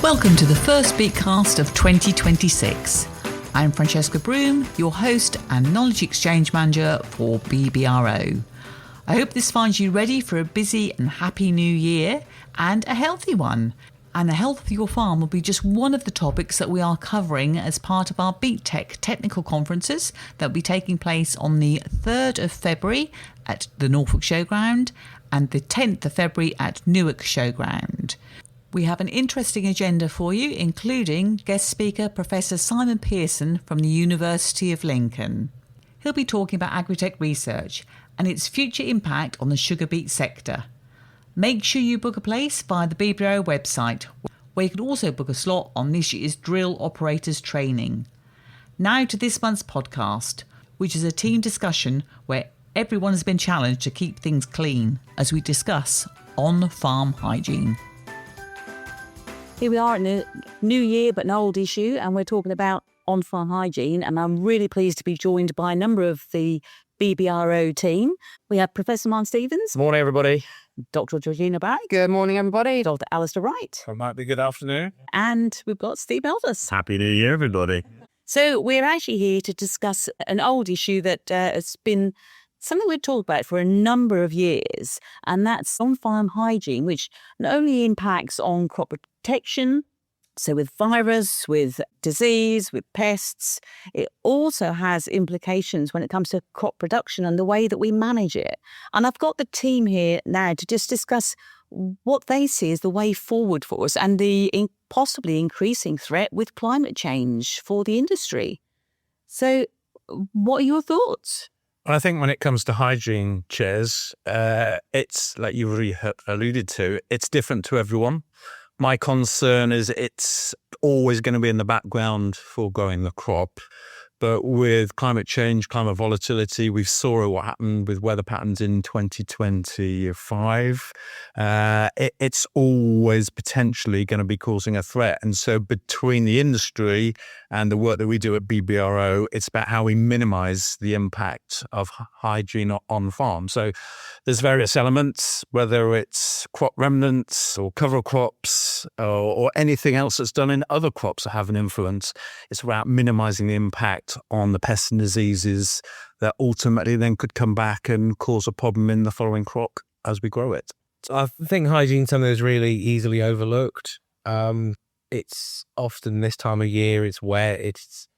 Welcome to the first BeetCast of 2026. I'm Francesca Broom, your host and Knowledge Exchange Manager for BBRO. I hope this finds you ready for a busy and happy new year and a healthy one. And the health of your farm will be just one of the topics that we are covering as part of our Beet Tech technical conferences that will be taking place on the 3rd of February at the Norfolk Showground and the 10th of February at Newark Showground. We have an interesting agenda for you, including guest speaker Professor Simon Pearson from the University of Lincoln. He'll be talking about agritech research and its future impact on the sugar beet sector. Make sure you book a place via the BBRO website, where you can also book a slot on this year's drill operators training. Now to this month's podcast, which is a team discussion where everyone has been challenged to keep things clean as we discuss on-farm hygiene. Here we are in a new year, but an old issue, and we're talking about on-farm hygiene. And I'm really pleased to be joined by a number of the BBRO team. We have Professor Mark Stevens. Good morning, everybody. Dr. Georgina Barry. Good morning, everybody. Dr. Alistair Wright. It might be good afternoon. And we've got Steve Elvis. Happy New Year, everybody. So we're actually here to discuss an old issue that has been something we've talked about for a number of years, and that's on-farm hygiene, which not only impacts on crop protection, so with virus, with disease, with pests, it also has implications when it comes to crop production and the way that we manage it. And I've got the team here now to just discuss what they see as the way forward for us and the possibly increasing threat with climate change for the industry. So what are your thoughts? I think when it comes to hygiene, Chairs, it's like you already alluded to, it's different to everyone. My concern is it's always going to be in the background for growing the crop. But with climate change, climate volatility, we saw what happened with weather patterns in 2025. It's always potentially going to be causing a threat. And so between the industry and the work that we do at BBRO, it's about how we minimize the impact of hygiene on farm. So there's various elements, whether it's crop remnants or cover crops or anything else that's done in other crops that have an influence. It's about minimizing the impact on the pests and diseases that ultimately then could come back and cause a problem in the following crop as we grow it. I think hygiene is something that's really easily overlooked. It's often this time of year, it's wet, it's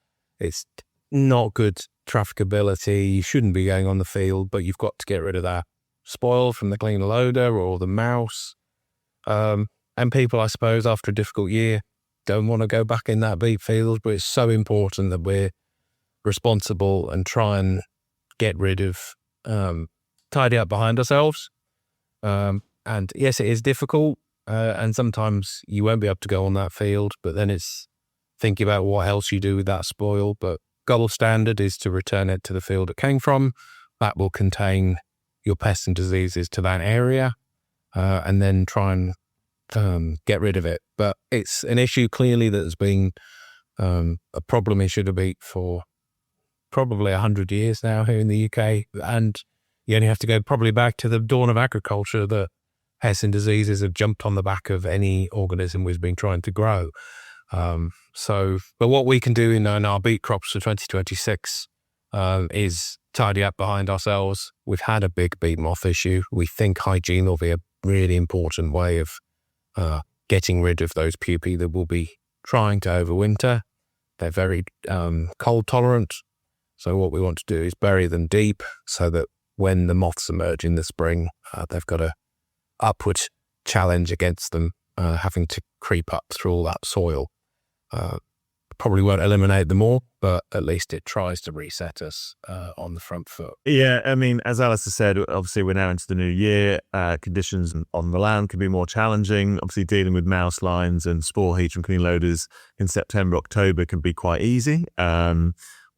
not good trafficability. You shouldn't be going on the field, but you've got to get rid of that spoil from the cleaner loader or the mouse. And people, I suppose, after a difficult year, don't want to go back in that beet field, but it's so important that we're responsible and try and get rid of, tidy up behind ourselves. And yes, it is difficult, and sometimes you won't be able to go on that field, but then it's thinking about what else you do with that spoil. But gold standard is to return it to the field it came from. That will contain your pests and diseases to that area, and then try and get rid of it. But it's an issue clearly that has been a problem issue to beat for probably 100 years now here in the UK. And you only have to go probably back to the dawn of agriculture that pests and diseases have jumped on the back of any organism we've been trying to grow. But what we can do in our beet crops for 2026 is tidy up behind ourselves. We've had a big beet moth issue. We think hygiene will be a really important way of getting rid of those pupae that will be trying to overwinter. They're very cold tolerant. So what we want to do is bury them deep so that when the moths emerge in the spring, they've got a upward challenge against them having to creep up through all that soil. Probably won't eliminate them all, but at least it tries to reset us on the front foot. Yeah, I mean, as Alistair said, obviously we're now into the new year. Conditions on the land can be more challenging. Obviously dealing with mouse lines and spore heat from clean loaders in September, October can be quite easy.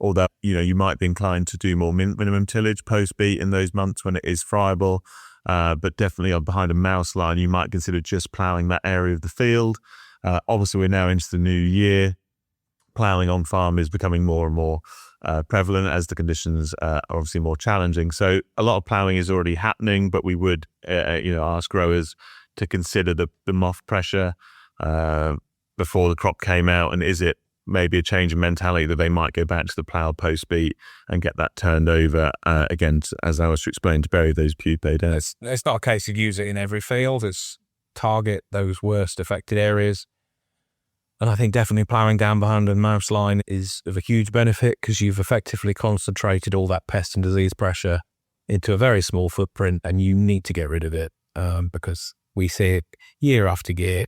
Although, you might be inclined to do more minimum tillage post-beet in those months when it is friable. But definitely behind a mouse line, you might consider just ploughing that area of the field. Obviously, we're now into the new year. Ploughing on farm is becoming more and more prevalent as the conditions are obviously more challenging. So a lot of ploughing is already happening, but we would ask growers to consider the moth pressure. before the crop came out, and is it maybe a change in mentality that they might go back to the plough post-beet and get that turned over again, as I was explaining, to bury those pupae down. It's not a case of use it in every field. It's target those worst affected areas. And I think definitely ploughing down behind a mouse line is of a huge benefit because you've effectively concentrated all that pest and disease pressure into a very small footprint, and you need to get rid of it because we see it year after year.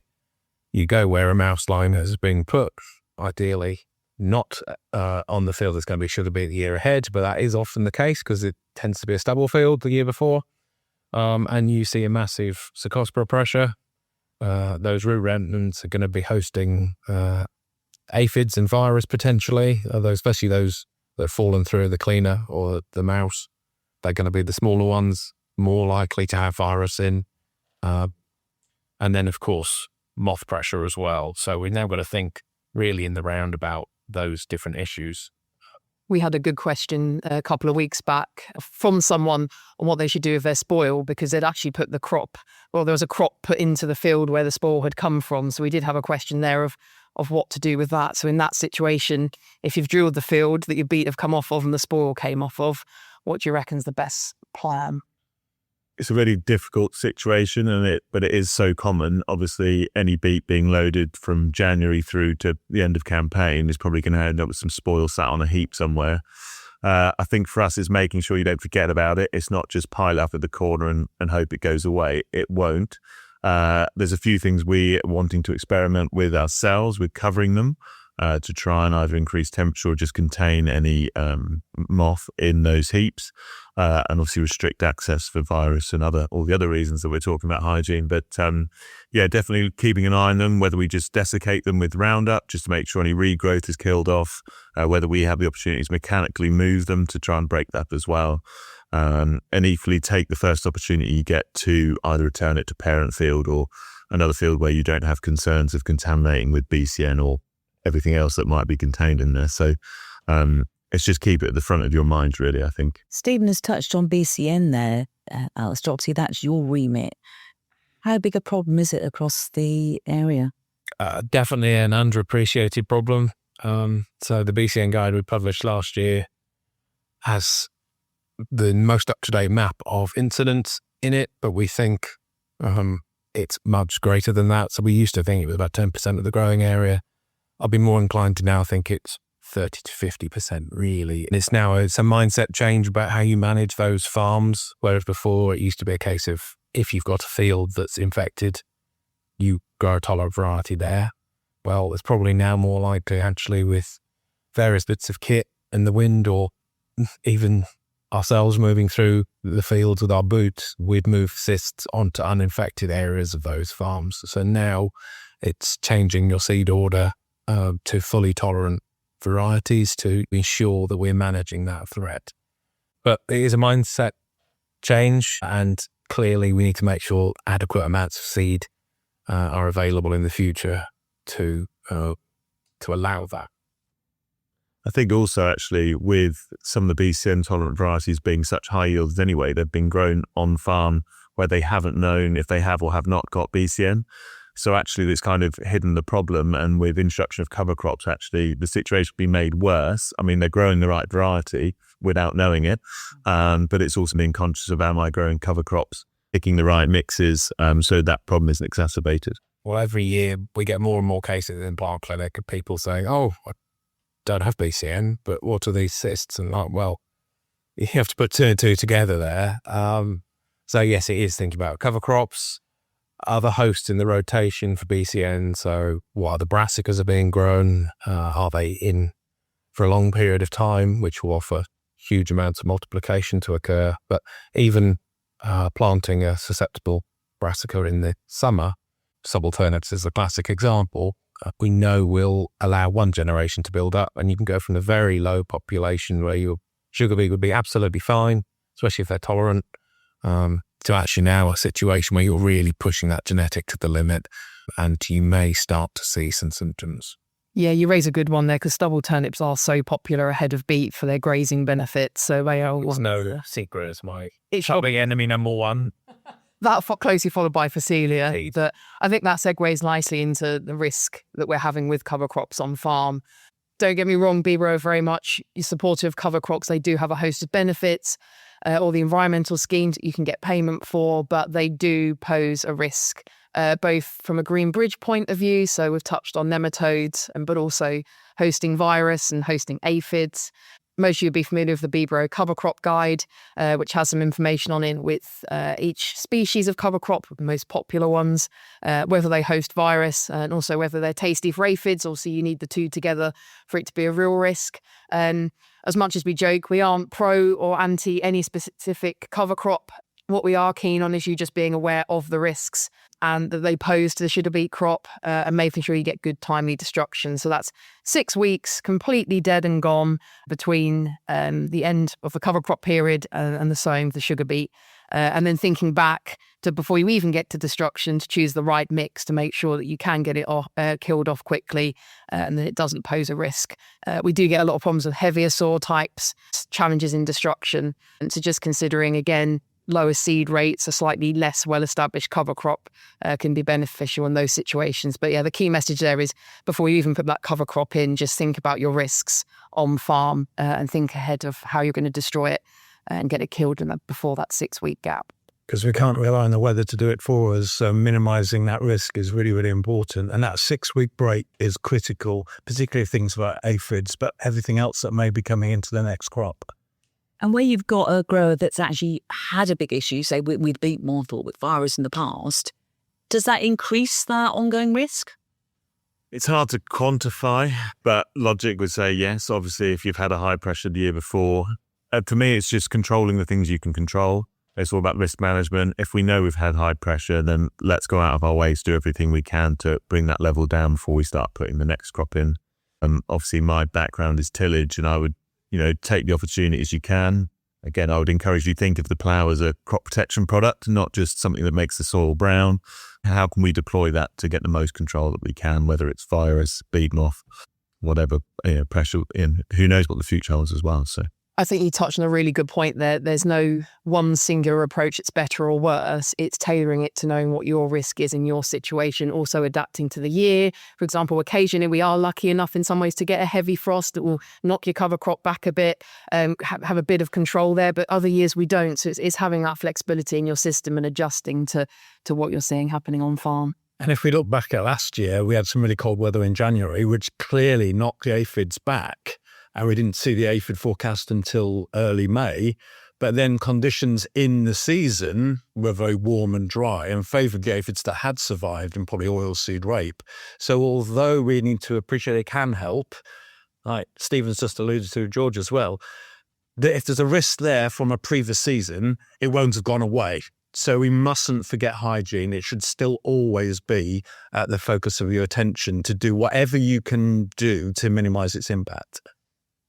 You go where a mouse line has been put, ideally not on the field that's going to be sugar beet the year ahead, but that is often the case because it tends to be a stubble field the year before. And you see a massive Cercospora pressure. Those root remnants are going to be hosting aphids and virus potentially, especially those that have fallen through the cleaner or the mouse. They're going to be the smaller ones, more likely to have virus in. And then, of course, moth pressure as well. So we've now got to think really in the round about those different issues. We had a good question a couple of weeks back from someone on what they should do with their spoil, because they'd actually put the crop, well, there was a crop put into the field where the spoil had come from. So we did have a question there of what to do with that. So in that situation, if you've drilled the field that your beet have come off of and the spoil came off of, what do you reckon is the best plan? It's a really difficult situation, but it is so common. Obviously, any beet being loaded from January through to the end of campaign is probably going to end up with some spoil sat on a heap somewhere. I think for us, it's making sure you don't forget about it. It's not just pile up at the corner and hope it goes away. It won't. There's a few things we're wanting to experiment with ourselves, with covering them to try and either increase temperature or just contain any moth in those heaps. And obviously restrict access for virus and all the other reasons that we're talking about hygiene. But definitely keeping an eye on them, whether we just desiccate them with Roundup just to make sure any regrowth is killed off, whether we have the opportunity to mechanically move them to try and break that as well. And equally take the first opportunity you get to either return it to parent field or another field where you don't have concerns of contaminating with BCN or everything else that might be contained in there. So, it's just keep it at the front of your mind, really, I think. Stephen has touched on BCN there, Alistair. Obviously, that's your remit. How big a problem is it across the area? Definitely an underappreciated problem. So the BCN guide we published last year has the most up-to-date map of incidents in it, but we think it's much greater than that. So we used to think it was about 10% of the growing area. I'll be more inclined to now think it's 30 to 50% really. And it's a mindset change about how you manage those farms, whereas before it used to be a case of if you've got a field that's infected, you grow a tolerant variety there. Well, it's probably now more likely actually with various bits of kit and the wind, or even ourselves moving through the fields with our boots, we'd move cysts onto uninfected areas of those farms. So now it's changing your seed order to fully tolerant varieties to ensure that we're managing that threat. But it is a mindset change, and clearly we need to make sure adequate amounts of seed are available in the future to allow that. I think also actually with some of the BCN tolerant varieties being such high yields anyway, they've been grown on farm where they haven't known if they have or have not got BCN. So actually it's kind of hidden the problem, and with introduction of cover crops, actually the situation will be made worse. I mean, they're growing the right variety without knowing it, but it's also being conscious of, am I growing cover crops, picking the right mixes, so that problem isn't exacerbated. Well, every year we get more and more cases in plant clinic of people saying, oh, I don't have BCN, but what are these cysts? And like, well, you have to put two and two together there. So yes, it is thinking about cover crops, other hosts in the rotation for BCN. So what other brassicas are being grown? Are they in for a long period of time, which will offer huge amounts of multiplication to occur? But even planting a susceptible brassica in the summer, subalternates is a classic example, we know will allow one generation to build up, and you can go from a very low population where your sugar beet would be absolutely fine, especially if they're tolerant, to actually now a situation where you're really pushing that genetic to the limit, and you may start to see some symptoms. Yeah, you raise a good one there, because stubble turnips are so popular ahead of beet for their grazing benefits. So they are. It's no secret, it's my It's public enemy number one. closely followed by Phacelia. That I think that segues nicely into the risk that we're having with cover crops on farm. Don't get me wrong, BeetRow are very much supportive of cover crops. They do have a host of benefits, all the environmental schemes that you can get payment for, but they do pose a risk, both from a green bridge point of view. So we've touched on nematodes, but also hosting virus and hosting aphids. Most of you will be familiar with the BeetRow cover crop guide, which has some information on it with each species of cover crop, the most popular ones, whether they host virus and also whether they're tasty for aphids. Also, you need the two together for it to be a real risk. As much as we joke, we aren't pro or anti any specific cover crop. What we are keen on is you just being aware of the risks and that they pose to the sugar beet crop and making sure you get good timely destruction. So that's 6 weeks completely dead and gone between the end of the cover crop period and the sowing of the sugar beet. And then thinking back to before you even get to destruction to choose the right mix to make sure that you can get it killed off quickly and that it doesn't pose a risk. We do get a lot of problems with heavier soil types, challenges in destruction. And so just considering, again, lower seed rates, a slightly less well-established cover crop can be beneficial in those situations. But yeah, the key message there is before you even put that cover crop in, just think about your risks on farm and think ahead of how you're going to destroy it and get it killed before that 6-week gap. Because we can't rely on the weather to do it for us. So minimising that risk is really, really important. And that 6-week break is critical, particularly things like aphids, but everything else that may be coming into the next crop. And where you've got a grower that's actually had a big issue, say with beet moth or with virus in the past, does that increase that ongoing risk? It's hard to quantify, but logic would say yes. Obviously, if you've had a high pressure the year before, for me, it's just controlling the things you can control. It's all about risk management. If we know we've had high pressure, then let's go out of our way to do everything we can to bring that level down before we start putting the next crop in. Obviously, my background is tillage, and I would take the opportunities you can. Again, I would encourage you to think of the plough as a crop protection product, not just something that makes the soil brown. How can we deploy that to get the most control that we can, whether it's virus, beet moth, whatever, pressure in. Who knows what the future holds as well. So I think you touched on a really good point there. There's no one singular approach that's better or worse. It's tailoring it to knowing what your risk is in your situation, also adapting to the year. For example, occasionally we are lucky enough in some ways to get a heavy frost that will knock your cover crop back a bit, have a bit of control there, but other years we don't. So it's having that flexibility in your system and adjusting to what you're seeing happening on farm. And if we look back at last year, we had some really cold weather in January, which clearly knocked the aphids back. And we didn't see the aphid forecast until early May. But then conditions in the season were very warm and dry and favoured the aphids that had survived and probably oilseed rape. So although we need to appreciate it can help, like Stephen's just alluded to, George as well, that if there's a risk there from a previous season, it won't have gone away. So we mustn't forget hygiene. It should still always be at the focus of your attention to do whatever you can do to minimise its impact.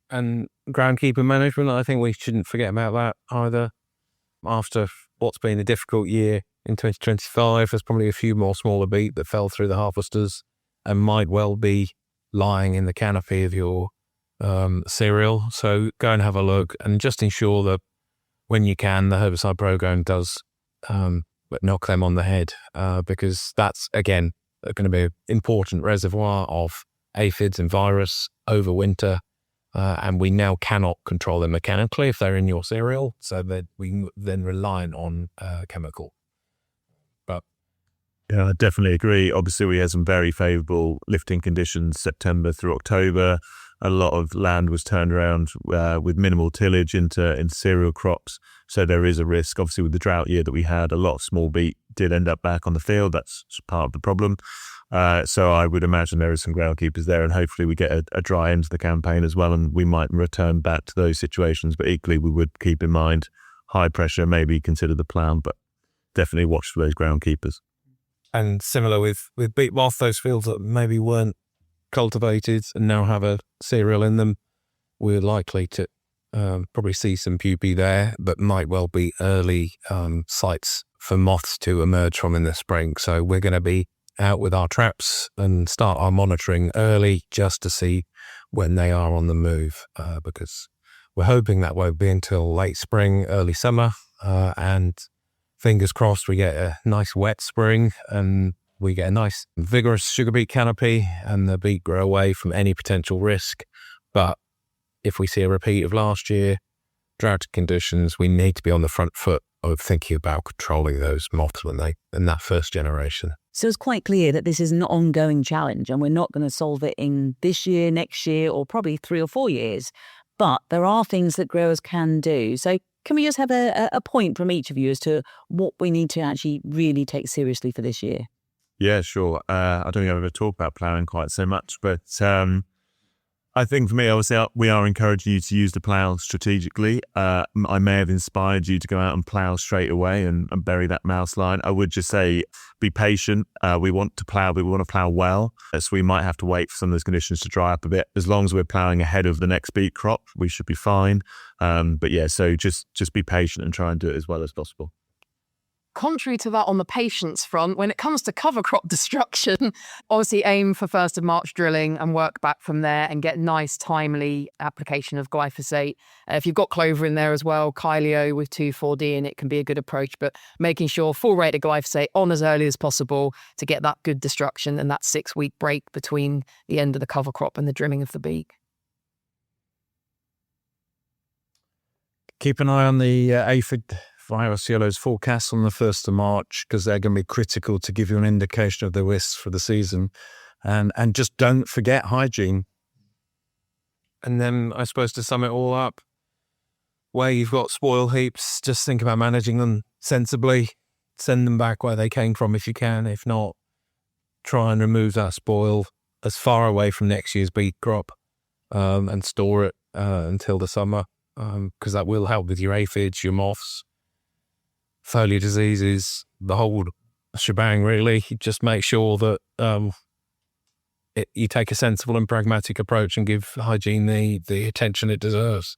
And groundkeeper management, I think we shouldn't forget about that either. After what's been a difficult year in 2025, there's probably a few more smaller beet that fell through the harvesters and might well be lying in the canopy of your cereal. So go and have a look and just ensure that when you can, the herbicide program does knock them on the head because that's, again, going to be an important reservoir of aphids and virus over winter. And we now cannot control them mechanically if they're in your cereal, so that we then rely on chemical. But yeah, I definitely agree. Obviously, we had some very favourable lifting conditions September through October. A lot of land was turned around with minimal tillage into cereal crops. So there is a risk. Obviously, with the drought year that we had, a lot of small beet did end up back on the field. That's part of the problem. So I would imagine there is some groundkeepers there, and hopefully we get a dry end to the campaign as well, and we might return back to those situations. But equally, we would keep in mind high pressure, maybe consider the plough, but definitely watch for those groundkeepers. And similar with beet moth, those fields that maybe weren't cultivated and now have a cereal in them, we're likely to probably see some pupae there, but might well be early sites for moths to emerge from in the spring. So we're going to be out with our traps and start our monitoring early just to see when they are on the move, because we're hoping that won't be until late spring, early summer, and fingers crossed we get a nice wet spring and we get a nice vigorous sugar beet canopy and the beet grow away from any potential risk. But if we see a repeat of last year, drought conditions, we need to be on the front foot of thinking about controlling those moths in that first generation. So it's quite clear that this is an ongoing challenge and we're not going to solve it in this year, next year, or probably 3 or 4 years. But there are things that growers can do. So can we just have a point from each of you as to what we need to actually really take seriously for this year? Yeah, sure. I don't think I've ever talked about ploughing quite so much, but I think for me, obviously, we are encouraging you to use the plough strategically. I may have inspired you to go out and plough straight away and bury that mouse line. I would just say be patient. We want to plough, but we want to plough well. So we might have to wait for some of those conditions to dry up a bit. As long as we're ploughing ahead of the next beet crop, we should be fine. But yeah, so just be patient and try and do it as well as possible. Contrary to that on the patience front, when it comes to cover crop destruction, obviously aim for 1st of March drilling and work back from there and get nice, timely application of glyphosate. If you've got clover in there as well, Kylio with 2,4-D in it can be a good approach, but making sure full rate of glyphosate on as early as possible to get that good destruction and that 6-week break between the end of the cover crop and the drilling of the beet. Keep an eye on the aphid virus yellows forecast on the 1st of March because they're going to be critical to give you an indication of the risks for the season. And just don't forget hygiene. And then I suppose to sum it all up, where you've got spoil heaps, just think about managing them sensibly. Send them back where they came from if you can. If not, try and remove that spoil as far away from next year's beet crop and store it until the summer because that will help with your aphids, your moths, foliar diseases, the whole shebang really. Just make sure that you take a sensible and pragmatic approach and give hygiene the attention it deserves.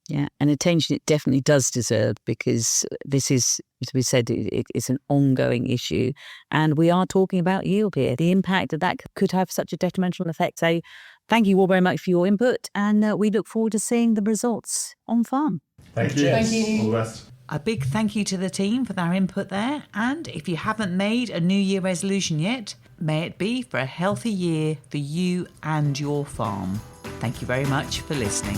Yeah, and attention it definitely does deserve because this is, as we said, it's an ongoing issue. And we are talking about yield here, the impact that could have such a detrimental effect. So thank you all very much for your input and we look forward to seeing the results on farm. Thank you. Thank you. All the best. A big thank you to the team for their input there. And if you haven't made a New Year resolution yet, may it be for a healthy year for you and your farm. Thank you very much for listening.